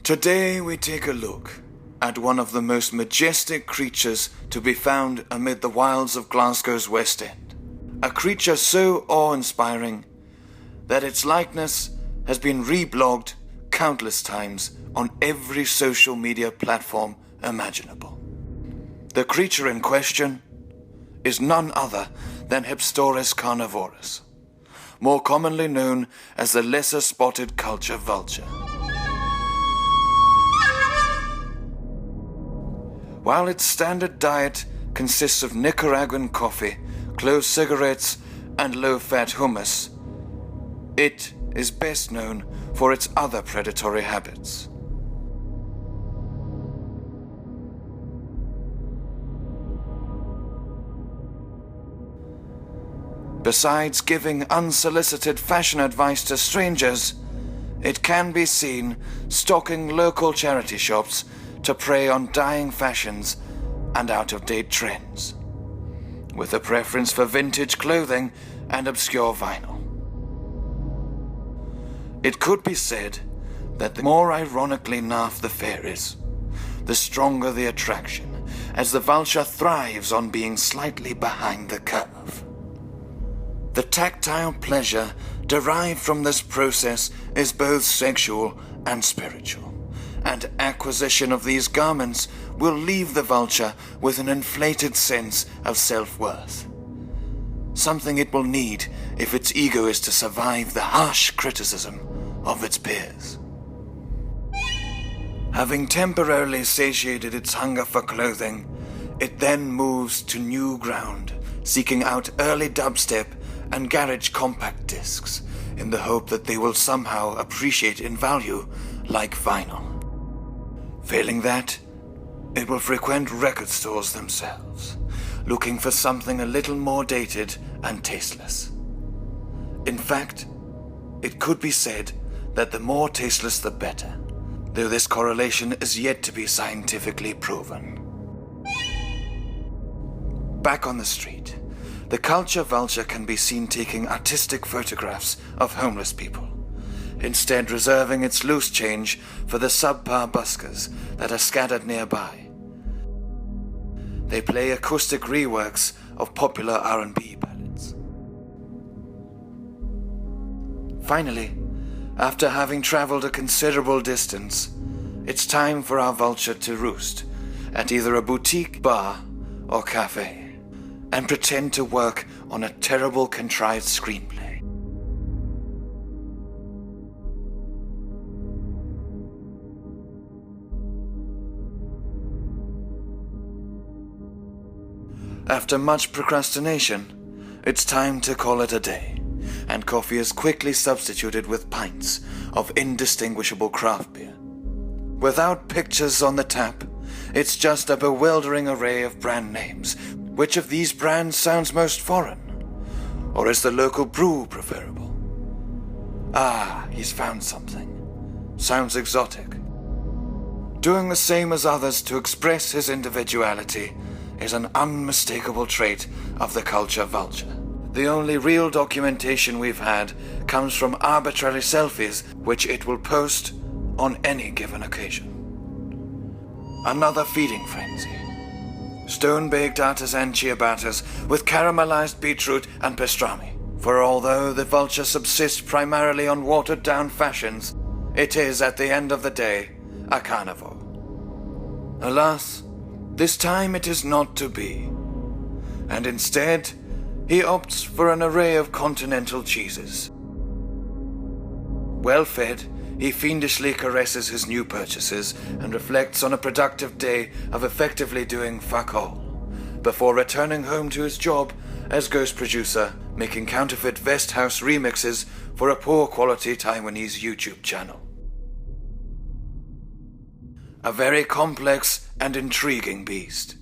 Today we take a look at one of the most majestic creatures to be found amid the wilds of Glasgow's West End. A creature so awe-inspiring that its likeness has been reblogged countless times on every social media platform imaginable. The creature in question is none other than Hipstorus Carnivorus, more commonly known as the lesser-spotted culture vulture. While its standard diet consists of Nicaraguan coffee, clove cigarettes, and low-fat hummus, it is best known for its other predatory habits. Besides giving unsolicited fashion advice to strangers, it can be seen stalking local charity shops to prey on dying fashions and out-of-date trends, with a preference for vintage clothing and obscure vinyl. It could be said that the more ironically naff the fare is, the stronger the attraction, as the vulture thrives on being slightly behind the curve. The tactile pleasure derived from this process is both sexual and spiritual, and acquisition of these garments will leave the vulture with an inflated sense of self-worth, something it will need if its ego is to survive the harsh criticism of its peers. Having temporarily satiated its hunger for clothing, it then moves to new ground, seeking out early dubstep and garage compact discs in the hope that they will somehow appreciate in value like vinyl. Failing that, it will frequent record stores themselves, looking for something a little more dated and tasteless. In fact, it could be said that the more tasteless the better, though this correlation is yet to be scientifically proven. Back on the street, the culture vulture can be seen taking artistic photographs of homeless people, instead reserving its loose change for the subpar buskers that are scattered nearby. They play acoustic reworks of popular R&B ballads. Finally, after having traveled a considerable distance, it's time for our vulture to roost at either a boutique, bar, or cafe, and pretend to work on a terrible contrived screenplay. After much procrastination, it's time to call it a day, and coffee is quickly substituted with pints of indistinguishable craft beer. Without pictures on the tap, it's just a bewildering array of brand names. Which of these brands sounds most foreign? Or is the local brew preferable? Ah, he's found something. Sounds exotic. Doing the same as others to express his individuality is an unmistakable trait of the culture vulture. The only real documentation we've had comes from arbitrary selfies which it will post on any given occasion. Another feeding frenzy. Stone-baked artisan ciabattas with caramelized beetroot and pastrami. For although the vulture subsists primarily on watered-down fashions, it is, at the end of the day, a carnivore. Alas, this time it is not to be, and instead, he opts for an array of continental cheeses. Well-fed, he fiendishly caresses his new purchases and reflects on a productive day of effectively doing fuck all, before returning home to his job as ghost producer, making counterfeit Vest House remixes for a poor-quality Taiwanese YouTube channel. A very complex and intriguing beast,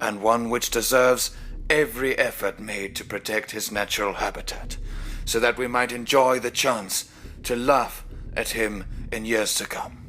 and one which deserves every effort made to protect his natural habitat, so that we might enjoy the chance to laugh at him in years to come.